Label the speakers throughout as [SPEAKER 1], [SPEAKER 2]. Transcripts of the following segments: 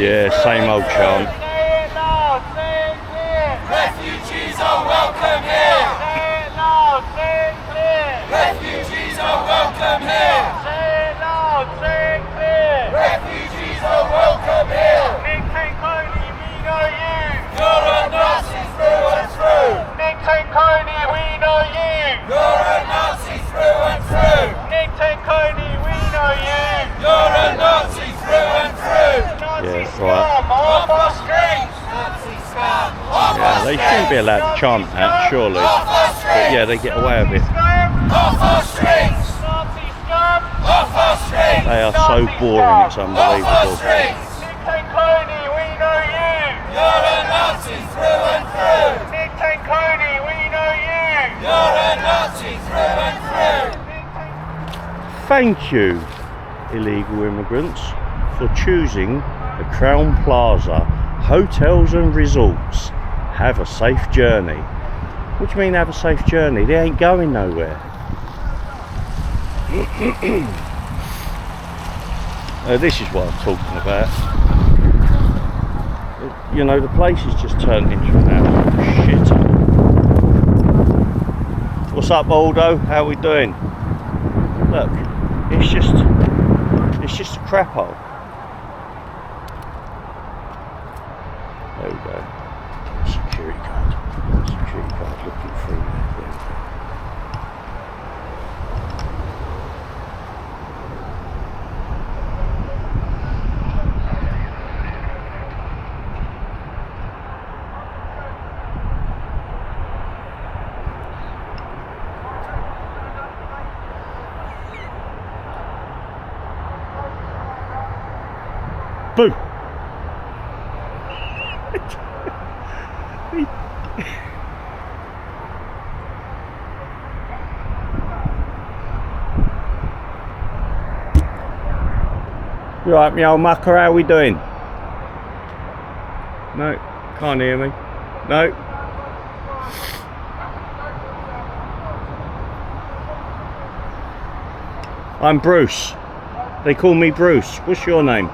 [SPEAKER 1] Yeah, same old chant.
[SPEAKER 2] Refugees are welcome here. Refugees are welcome here. Refugees are welcome here. You're a Nazi through and through.
[SPEAKER 3] We know you.
[SPEAKER 2] You're a Nazi through and through.
[SPEAKER 3] We know you.
[SPEAKER 2] You're a Nazi through and through.
[SPEAKER 1] Yeah, right.
[SPEAKER 2] Off our streets. Nazi scum. Off
[SPEAKER 1] Yeah, they shouldn't be allowed to chant that, surely. But yeah, they get away with it.
[SPEAKER 2] Off our streets. Off our streets.
[SPEAKER 1] They are so boring, it's
[SPEAKER 2] Off our
[SPEAKER 1] unbelievable.
[SPEAKER 2] streets.
[SPEAKER 3] We know you.
[SPEAKER 2] You're a Nazi through and through.
[SPEAKER 3] We know you.
[SPEAKER 2] You're a Nazi through and through.
[SPEAKER 1] Thank you, illegal immigrants, for choosing the Crowne Plaza Hotels and Resorts. Have a safe journey. What do you mean have a safe journey? They ain't going nowhere. This is what I'm talking about. You know, the place has just turned into an absolute shit. What's up, Aldo? How we doing? Look, it's just a crap hole. There we go. Security guard. Security guard looking through there. There we go. Boo! You alright, me old mucker, how we doing? No, can't hear me. No. I'm Bruce. They call me Bruce. What's your name?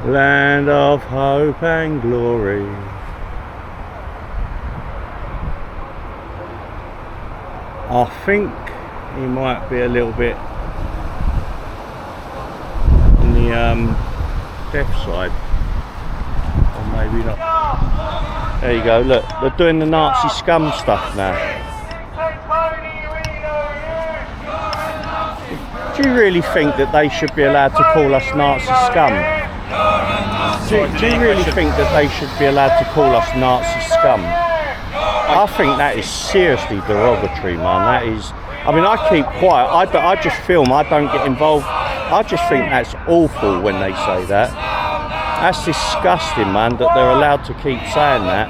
[SPEAKER 1] Land of hope and glory. I think he might be a little bit on the deaf side, or maybe not. There you go, look, they're doing the Nazi scum stuff now. Do you really think that they should be allowed to call us Nazi scum? Do you really think that they should be allowed to call us Nazi scum? I think that is seriously derogatory, man. That is, I mean, I keep quiet. I just film. I don't get involved. I just think that's awful when they say that. That's disgusting, man, that they're allowed to keep saying that.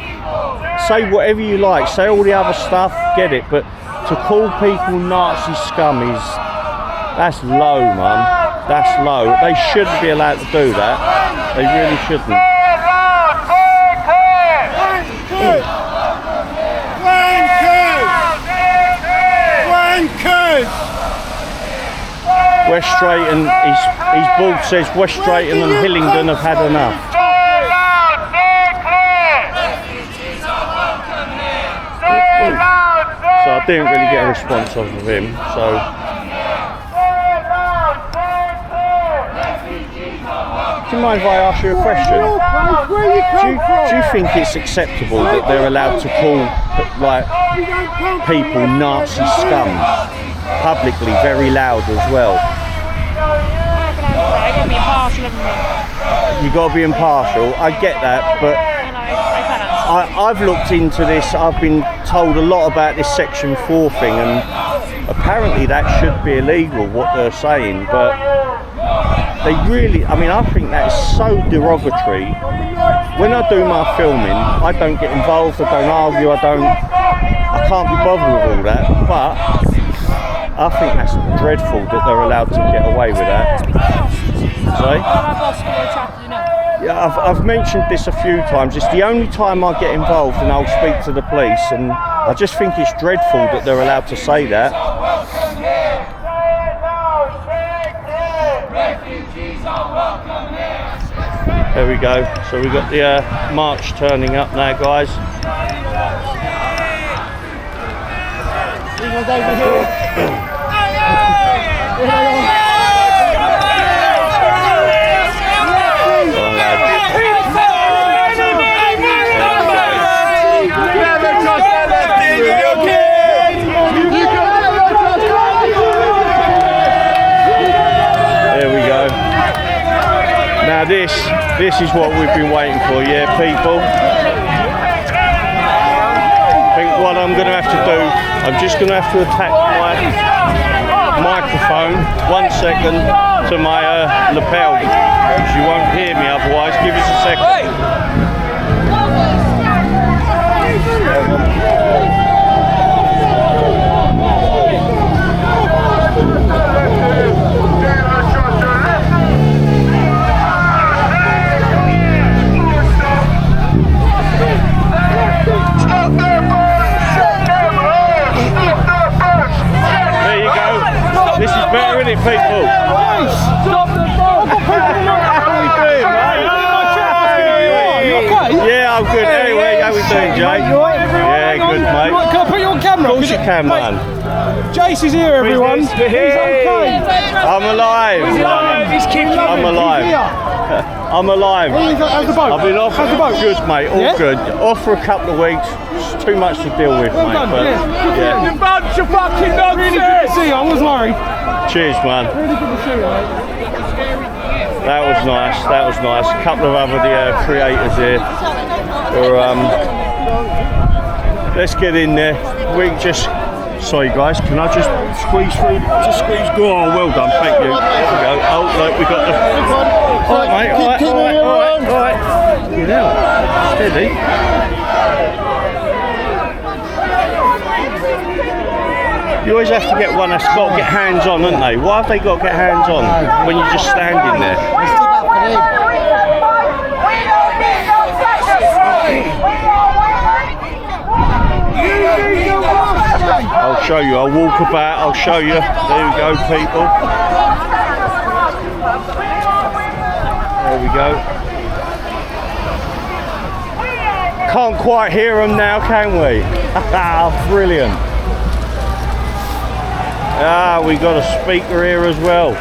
[SPEAKER 1] Say whatever you like. Say all the other stuff. Get it. But to call people Nazi scum that's low, man. That's low. They shouldn't be allowed to do that. They really shouldn't. West Drayton, his board says West Drayton and Hillingdon have had enough. So I didn't really get a response off of him. So. Do you mind if I ask you a question? Do you think it's acceptable that they're allowed to call like people Nazi scum publicly, very loud as well? You got to be impartial. I get that, but I've looked into this. I've been told a lot about this Section 4 thing, and apparently that should be illegal, what they're saying, but they really, I mean, I think that is so derogatory. When I do my filming, I don't get involved, I don't argue, I can't be bothered with all that, but I think that's dreadful that they're allowed to get away with that. Sorry? I've mentioned this a few times. It's the only time I get involved and I'll speak to the police, and I just think it's dreadful that they're allowed to say that. There we go. So we've got the march turning up now, guys. Now this is what we've been waiting for, yeah, people. I think what I'm going to have to do, I'm just going to have to attach my microphone 1 second to my lapel, because you won't hear me otherwise. Give us a second. This is better, isn't it, people? Stop the bus! How are we doing, mate? Yeah, I'm good. Anyway, how are we doing, Jay? Yeah, good, mate.
[SPEAKER 4] Can I put you on camera?
[SPEAKER 1] Of course you can, man.
[SPEAKER 4] Jace is here, everyone. He's okay.
[SPEAKER 1] I'm alive. I'm alive. I'm alive.
[SPEAKER 4] How's the boat?
[SPEAKER 1] I've been off.
[SPEAKER 4] How's the boat?
[SPEAKER 1] Good, mate. All good. Off for a couple of weeks. It's too much to deal with, mate.
[SPEAKER 4] Done,
[SPEAKER 1] But yeah.
[SPEAKER 4] You bunch of fucking nonsense. Really good to see you. I was worried.
[SPEAKER 1] Cheers, man.
[SPEAKER 4] Really good to see you, mate.
[SPEAKER 1] That was nice. That was nice. A couple of other creators here. Let's get in there. We just. Sorry, guys. Can I just squeeze through? Just squeeze. Go on. Well done. Thank you. There we go. Oh, look, we got the. All right, mate. All right. Get out. Steady. You always have to get one that's got to get hands on, haven't they? Why have they got to get hands on when you're just standing there? I'll show you. I'll walk about. I'll show you. There we go, people. There we go. Can't quite hear them now, can we? Brilliant. Ah, we got a speaker here as well.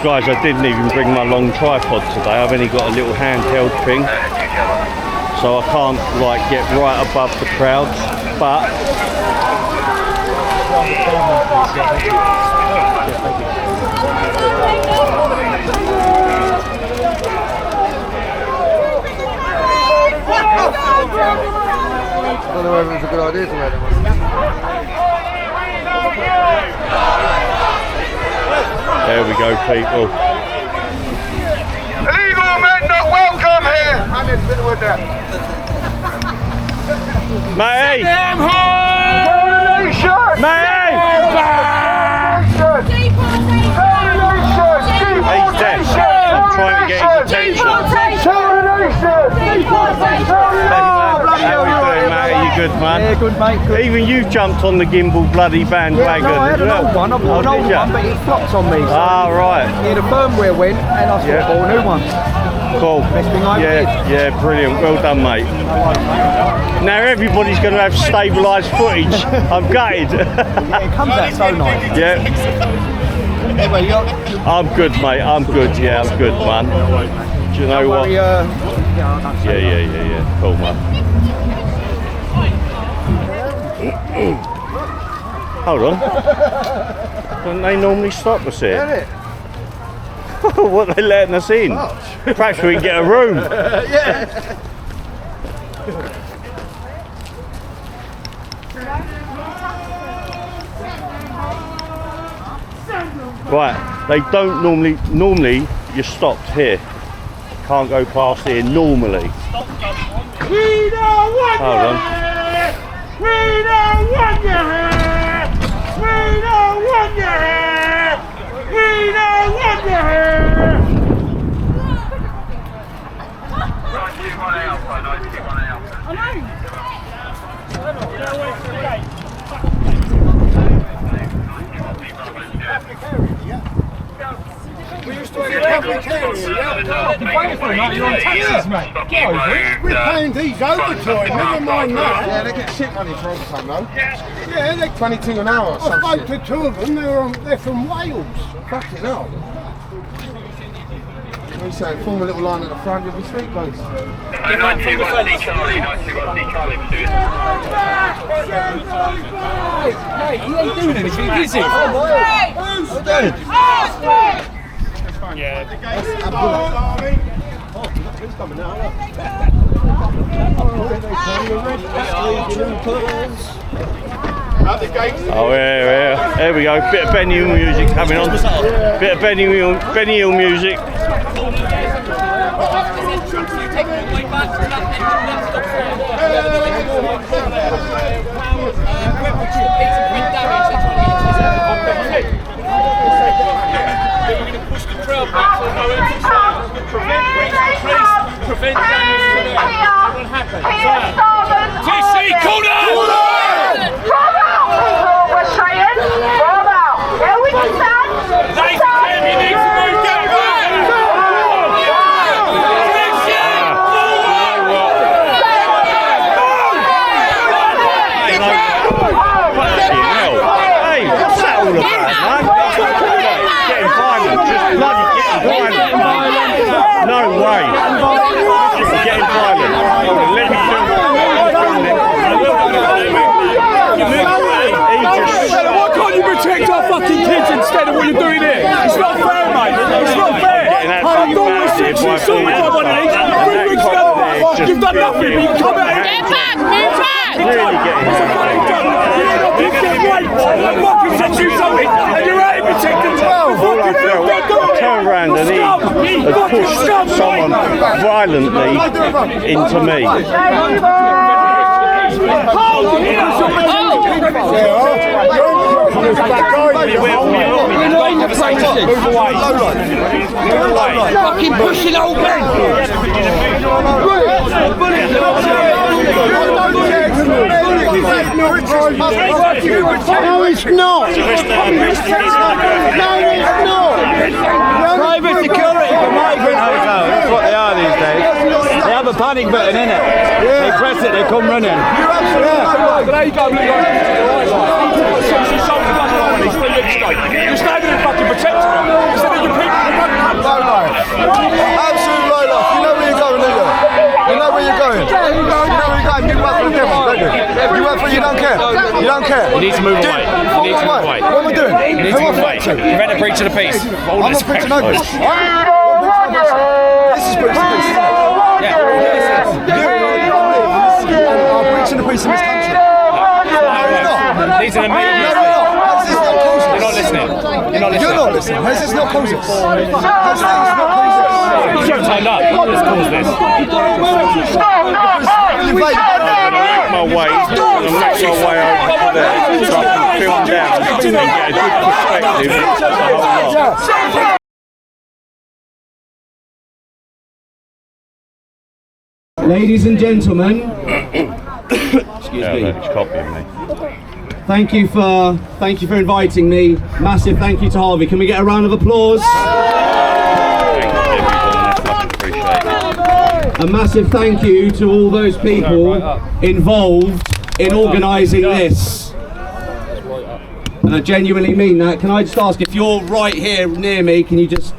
[SPEAKER 1] Guys, I didn't even bring my long tripod today. I've only got a little handheld thing, so I can't like get right above the crowds. But
[SPEAKER 5] I don't know whether it's a good idea to wear them.
[SPEAKER 1] there we go, people.
[SPEAKER 3] Illegal men not welcome here. And it's been with them.
[SPEAKER 1] Mate!
[SPEAKER 3] Coronation!
[SPEAKER 1] Mate! He's dead. I'm trying to get his attention. How are you doing, mate? Are you good, man?
[SPEAKER 4] Yeah, good, mate. Good.
[SPEAKER 1] Even you jumped on the gimbal bloody bandwagon.
[SPEAKER 4] No, I had an old one. I bought an
[SPEAKER 1] Oh,
[SPEAKER 4] old
[SPEAKER 1] did ya?
[SPEAKER 4] one, but it flopped on me. So
[SPEAKER 1] Ah, right.
[SPEAKER 4] yeah, the firmware went, and I
[SPEAKER 1] Yeah.
[SPEAKER 4] bought a new one.
[SPEAKER 1] Cool.
[SPEAKER 4] Best thing I ever did.
[SPEAKER 1] Yeah, brilliant. Well done, mate. Now everybody's going to have stabilised footage. I'm gutted.
[SPEAKER 4] Yeah, it comes out so nice.
[SPEAKER 1] Yeah.
[SPEAKER 4] Anyway,
[SPEAKER 1] I'm good, mate. I'm good. Yeah, I'm good, man. Do you know what?
[SPEAKER 4] yeah,
[SPEAKER 1] Yeah. Cool, man. Hold on. Don't they normally stop us here? What, they letting us in? Perhaps we can get a room. Right, they don't normally you're stopped here. Can't go past here normally. Hold on.
[SPEAKER 3] We don't want you here! We don't want you here! We don't want you here!
[SPEAKER 4] We used to have a public area, you're on taxis, mate. Get over it.
[SPEAKER 3] We're paying these overtime, never mind that.
[SPEAKER 5] Yeah, they get shit money for overtime though.
[SPEAKER 3] Yeah, they
[SPEAKER 5] 22 an hour or
[SPEAKER 3] I
[SPEAKER 5] some
[SPEAKER 3] spoke
[SPEAKER 5] shit.
[SPEAKER 3] to two of them, they're from Wales.
[SPEAKER 5] Fucking hell. What are you saying? Form a little line at the front, you'll be sweet, guys.
[SPEAKER 4] Get back from the fence. Mate, he ain't doing anything, is he?
[SPEAKER 1] Oh yeah, there we go. Bit of Benny Hill music coming on. Bit of Benny Hill music.
[SPEAKER 4] Prevent damage to the what will happen. TC, corner!
[SPEAKER 6] We're saying, bravo! Here we stand!
[SPEAKER 4] Ladies and gentlemen, you need to move that way!
[SPEAKER 1] Hey, what's that all about, man? Getting violent, just bloody getting violent. No way. Just getting violent. Let me film it.
[SPEAKER 4] Why can't you protect our fucking kids instead of what you're doing here? It's not fair, mate. It's not fair. I thought we're sexually assaulted by one of these. 3 weeks ago, you've done nothing, but you come out here.
[SPEAKER 6] Get back! Move back!
[SPEAKER 1] Really getting
[SPEAKER 4] You get raped, like fucking sexually assaulted, and you're out here protecting them.
[SPEAKER 1] all I felt, turned around and he had pushed someone violently into me.
[SPEAKER 4] Fucking pushing old men!
[SPEAKER 3] No, it's not!
[SPEAKER 7] Private security for migrant hotels, that's what they are these days. They have a panic button in it. They press it, they come running.
[SPEAKER 4] But there you go, look you're standing there fucking protecting them. Instead of your people.
[SPEAKER 5] Absolute low life. You know where you're going, don't you? You know where you're going. You know where you're going. You work for the devil, don't you? You work for you don't care. You don't care.
[SPEAKER 8] You need to move away. You need to move away.
[SPEAKER 5] What am I doing?
[SPEAKER 8] You need to move away. Prevent a breach of the peace.
[SPEAKER 5] I'm not preaching no peace. This is breaching the peace, isn't it?
[SPEAKER 8] Yeah.
[SPEAKER 5] I'm breaching the peace in this country.
[SPEAKER 8] These are the main. You're not listening. You're not listening.
[SPEAKER 5] You're not listening. Has this not caused this? Has this not caused this?
[SPEAKER 8] You should have turned up. Let's cause this.
[SPEAKER 1] Make my way over there so I can film down and get a good perspective of the whole lot.
[SPEAKER 9] Ladies and gentlemen, excuse me.
[SPEAKER 1] He's copying me.
[SPEAKER 9] Thank you for inviting me. Massive thank you to Harvey. Can we get a round of applause? A massive thank you to all those people involved in organising this. And I genuinely mean that. Can I just ask, if you're right here near me, can you just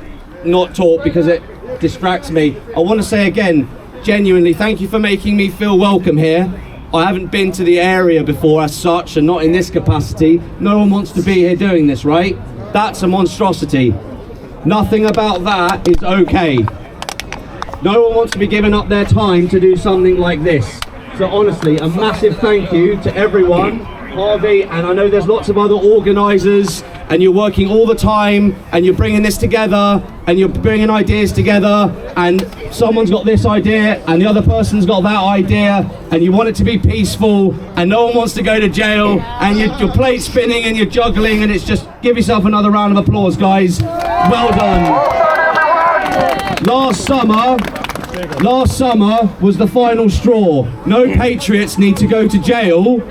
[SPEAKER 9] not talk because it distracts me? I want to say again, genuinely, thank you for making me feel welcome here. I haven't been to the area before as such, and not in this capacity. No one wants to be here doing this, right? That's a monstrosity. Nothing about that is okay. No one wants to be giving up their time to do something like this. So honestly, a massive thank you to everyone, Harvey, and I know there's lots of other organisers and you're working all the time, and you're bringing this together, and you're bringing ideas together, and someone's got this idea, and the other person's got that idea, and you want it to be peaceful, and no one wants to go to jail, and your plate's spinning, and you're juggling, and it's just, give yourself another round of applause, guys. Well done. Last summer was the final straw. No patriots need to go to jail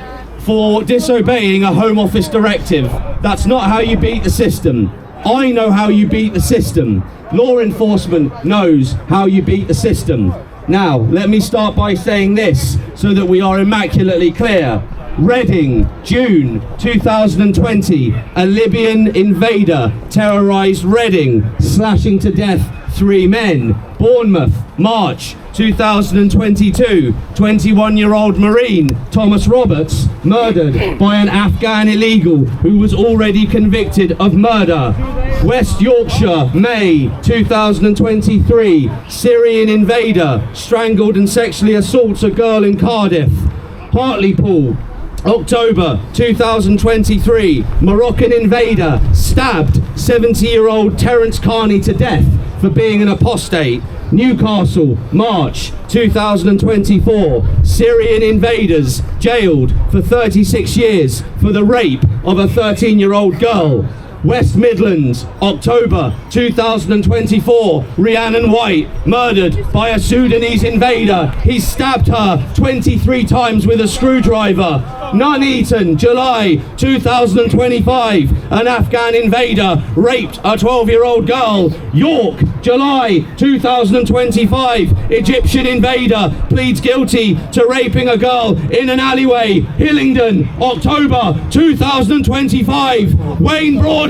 [SPEAKER 9] for disobeying a Home Office directive. That's not how you beat the system. I know how you beat the system. Law enforcement knows how you beat the system. Now, let me start by saying this so that we are immaculately clear. Reading, June 2020, a Libyan invader terrorised Reading, slashing to death 3 men. Bournemouth, March 2022, 21-year-old Marine Thomas Roberts murdered by an Afghan illegal who was already convicted of murder. West Yorkshire, May 2023, Syrian invader strangled and sexually assaults a girl in Cardiff. Hartlepool, October 2023, Moroccan invader stabbed 70-year-old Terence Carney to death for being an apostate. Newcastle, March 2024, Syrian invaders jailed for 36 years for the rape of a 13-year-old girl. West Midlands, October 2024, Rhiannon White murdered by a Sudanese invader. He stabbed her 23 times with a screwdriver. Nuneaton, July 2025, an Afghan invader raped a 12-year-old girl. York, July 2025, Egyptian invader pleads guilty to raping a girl in an alleyway. Hillingdon, October 2025, Wayne Broadhurst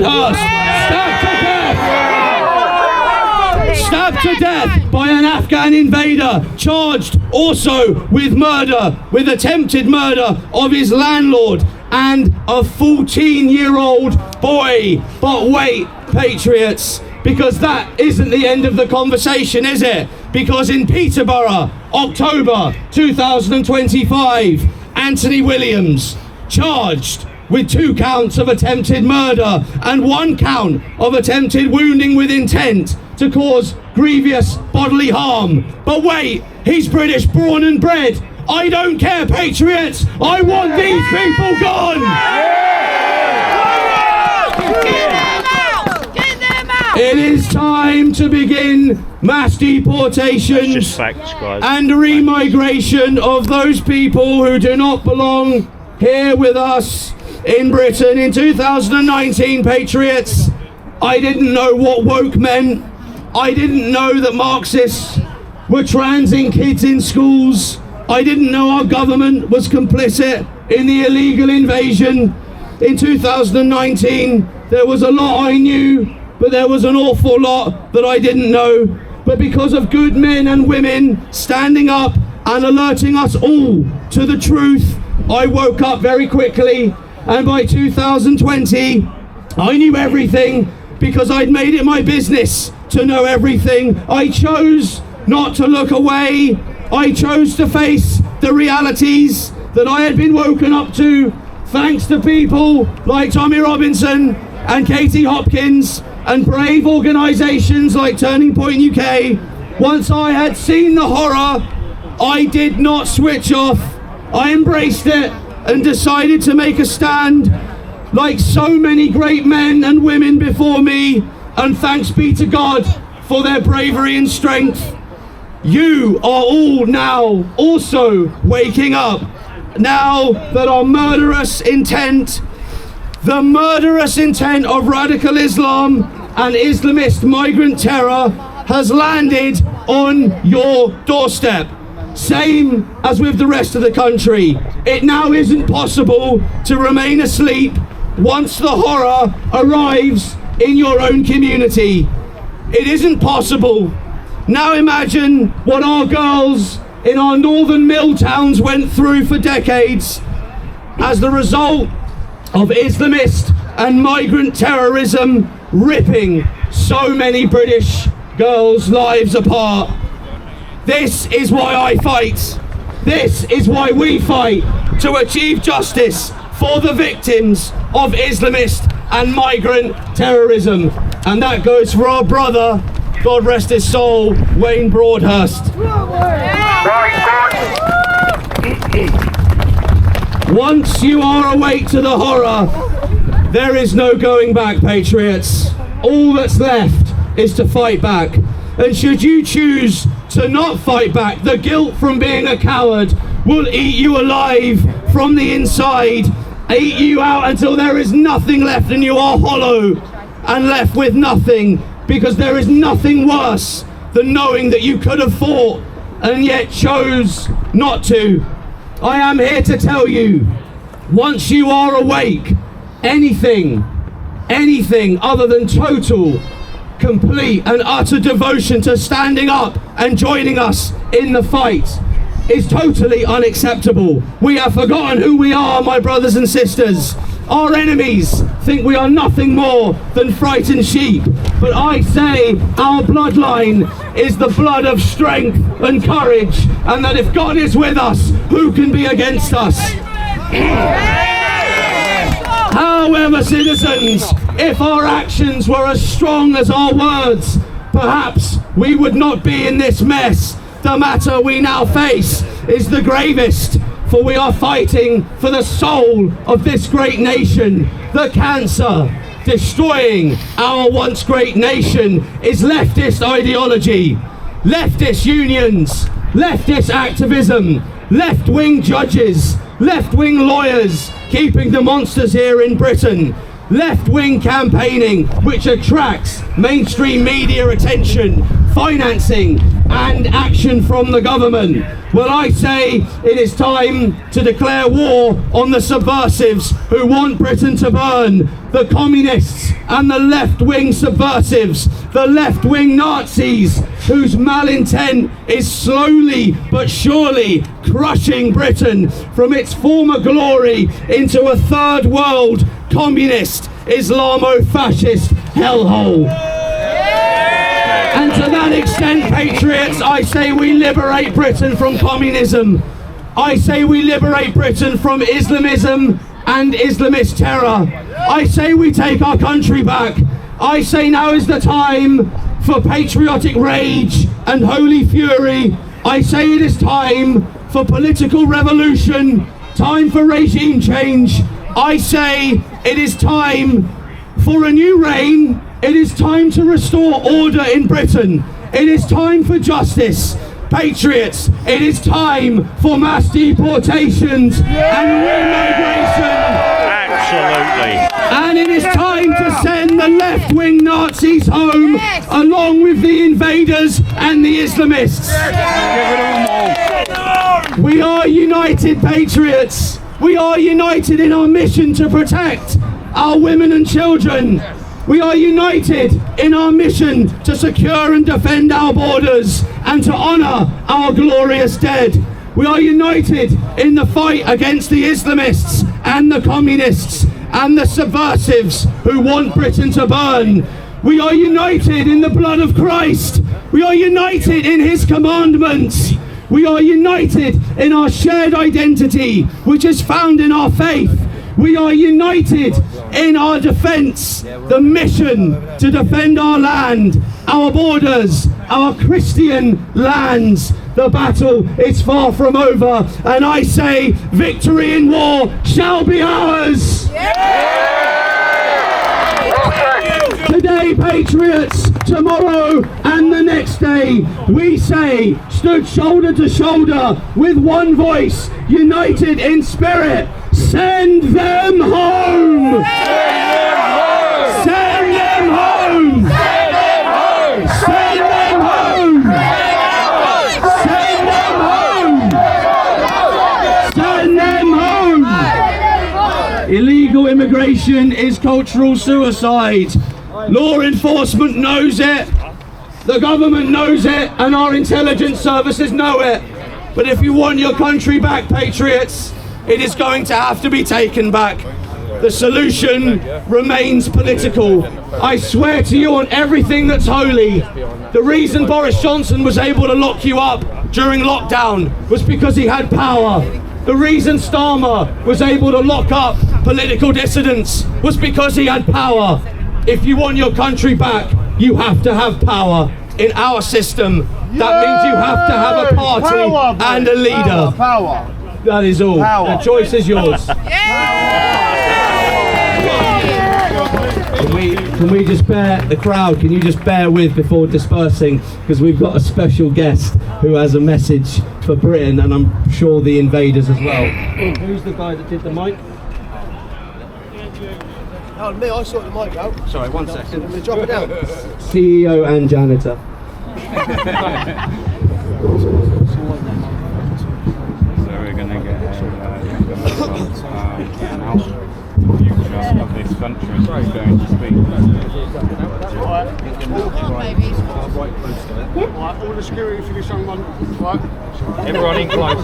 [SPEAKER 9] stabbed to death by an Afghan invader, charged also with murder, with attempted murder of his landlord and a 14-year-old boy. But wait, patriots, because that isn't the end of the conversation, is it? Because in Peterborough, October 2025, Anthony Williams charged with 2 counts of attempted murder and 1 count of attempted wounding with intent to cause grievous bodily harm. But wait, he's British born and bred. I don't care, patriots. I want these people gone. It is time to begin mass deportations and remigration of those people who do not belong here with us in Britain. In 2019, patriots, I didn't know what woke meant. I didn't know that Marxists were transing kids in schools. I didn't know our government was complicit in the illegal invasion. In 2019, there was a lot I knew, but there was an awful lot that I didn't know. But because of good men and women standing up and alerting us all to the truth, I woke up very quickly, and by 2020, I knew everything because I'd made it my business to know everything. I chose not to look away. I chose to face the realities that I had been woken up to, thanks to people like Tommy Robinson and Katie Hopkins and brave organisations like Turning Point UK. Once I had seen the horror, I did not switch off. I embraced it and decided to make a stand, like so many great men and women before me, and thanks be to God for their bravery and strength. You are all now also waking up, now that our murderous intent, the murderous intent of radical Islam and Islamist migrant terror has landed on your doorstep. Same as with the rest of the country. It now isn't possible to remain asleep once the horror arrives in your own community. It isn't possible. Now imagine what our girls in our northern mill towns went through for decades as the result of Islamist and migrant terrorism ripping so many British girls' lives apart. This is why I fight. This is why we fight, to achieve justice for the victims of Islamist and migrant terrorism. And that goes for our brother, God rest his soul, Wayne Broadhurst. Once you are awake to the horror, there is no going back, patriots. All that's left is to fight back. And should you choose to not fight back, the guilt from being a coward will eat you alive from the inside, eat you out until there is nothing left and you are hollow and left with nothing, because there is nothing worse than knowing that you could have fought and yet chose not to. I am here to tell you, once you are awake, anything other than total, complete and utter devotion to standing up and joining us in the fight is totally unacceptable. We have forgotten who we are, my brothers and sisters. Our enemies think we are nothing more than frightened sheep. But I say our bloodline is the blood of strength and courage, and that if God is with us, who can be against us? However, citizens, if our actions were as strong as our words, perhaps we would not be in this mess. The matter we now face is the gravest, for we are fighting for the soul of this great nation. The cancer destroying our once great nation is leftist ideology, leftist unions, leftist activism, left-wing judges, left-wing lawyers keeping the monsters here in Britain, left-wing campaigning which attracts mainstream media attention, financing and action from the government. Well, I say it is time to declare war on the subversives who want Britain to burn, the communists and the left-wing subversives, the left-wing Nazis whose malintent is slowly but surely crushing Britain from its former glory into a third world communist, Islamo-fascist hellhole. And to that extent, patriots, I say we liberate Britain from communism. I say we liberate Britain from Islamism and Islamist terror. I say we take our country back. I say now is the time for patriotic rage and holy fury. I say it is time for political revolution, time for regime change. I say it is time for a new reign. It is time to restore order in Britain. It is time for justice. Patriots, it is time for mass deportations and remigration.
[SPEAKER 1] Absolutely.
[SPEAKER 9] And it is time to send the left-wing Nazis home, along with the invaders and the Islamists. We are united, patriots. We are united in our mission to protect our women and children. We are united in our mission to secure and defend our borders and to honour our glorious dead. We are united in the fight against the Islamists and the communists and the subversives who want Britain to burn. We are united in the blood of Christ. We are united in his commandments. We are united in our shared identity, which is found in our faith. We are united in our defence, the mission to defend our land, our borders, our Christian lands. The battle is far from over, and I say victory in war shall be ours. Today, patriots, tomorrow and the next day, we say, stood shoulder to shoulder with one voice, united in spirit, send them home! Send them home! Send them home! Send them home! Send them home! Send them home! Illegal immigration is cultural suicide. Law enforcement knows it, the government knows it, and our intelligence services know it. But if you want your country back, patriots, it is going to have to be taken back. The solution remains political. I swear to you on everything that's holy, the reason Boris Johnson was able to lock you up during lockdown was because he had power. The reason Starmer was able to lock up political dissidents was because he had power. If you want your country back, you have to have power. In our system, that means you have to have a party and a leader.
[SPEAKER 5] Power.
[SPEAKER 9] That is all. The choice is yours. Can we just bear, the crowd, can you just bear with before dispersing? Because we've got a special guest who has a message for Britain, and I'm sure the invaders as well. Who's the guy that did the mic?
[SPEAKER 5] Oh, me, I sorted the mic out.
[SPEAKER 9] Sorry, 1 second.
[SPEAKER 5] Let me drop it down.
[SPEAKER 9] CEO and janitor.
[SPEAKER 7] So we're going to get a future of this country who's going to speak.
[SPEAKER 3] All the security for this young one. Right.
[SPEAKER 7] Everyone in close.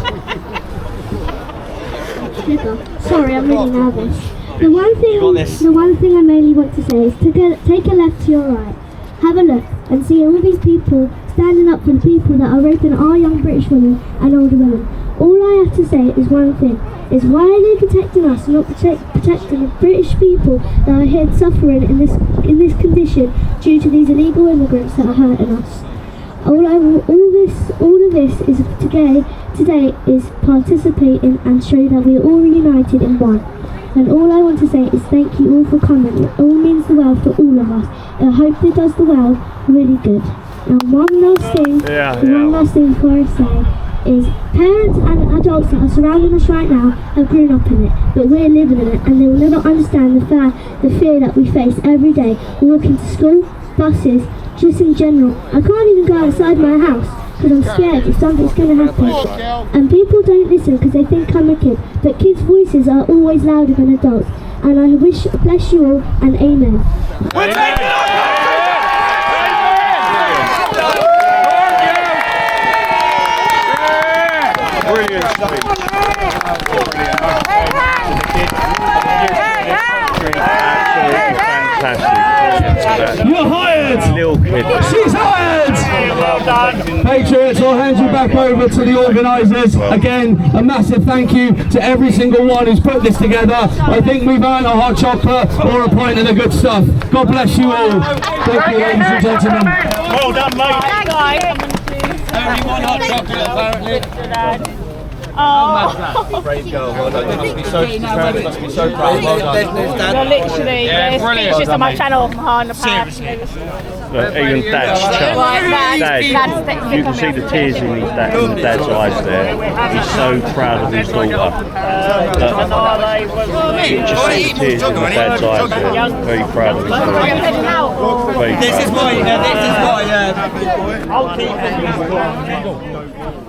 [SPEAKER 6] Sorry, I'm really nervous. The one thing I mainly want to say is to take a left to your right, have a look and see all these people standing up for the people that are raping our young British women and older women. All I have to say is one thing, is why are they protecting us and not protecting the British people that are here suffering in this condition due to these illegal immigrants that are hurting us. All of this is today is participating and show that we are all united in one. And all I want to say is thank you all for coming. It all means the world for all of us. I hope it does the world really good. And one last thing before I say is parents and adults that are surrounding us right now have grown up in it, but we're living in it, and they will never understand the fear that we face every day walking to school, buses, just in general. I can't even go outside my house because I'm scared if something's going to happen. And people don't listen because they think I'm a kid, but kids' voices are always louder than adults. And I wish, bless you all, and amen.
[SPEAKER 3] We're taking our
[SPEAKER 1] Brilliant speech. Absolutely fantastic.
[SPEAKER 9] You're hired!
[SPEAKER 1] Little kid.
[SPEAKER 9] She's hired!
[SPEAKER 3] well done.
[SPEAKER 9] Patriots, I'll hand you back over to the organisers. Again, a massive thank you to every single one who's put this together. I think we've earned a hot chocolate or a pint of the good stuff. God bless you all. Thank you, ladies and gentlemen.
[SPEAKER 3] Well done, mate.
[SPEAKER 7] Only one hot chocolate, apparently.
[SPEAKER 6] Oh.
[SPEAKER 7] Brave girl, well done. You must be so proud. You must be so proud. Well done.
[SPEAKER 6] You're literally,
[SPEAKER 7] Yeah, brilliant.
[SPEAKER 6] it's just on my channel on the past.
[SPEAKER 1] Look, even Dad's Dad, you can see the tears in his dad's eyes there. He's so proud of his daughter. You can just see the tears in his dad's eyes there. Very proud of his daughter. Very proud.
[SPEAKER 7] This is why.
[SPEAKER 3] I'll keep it.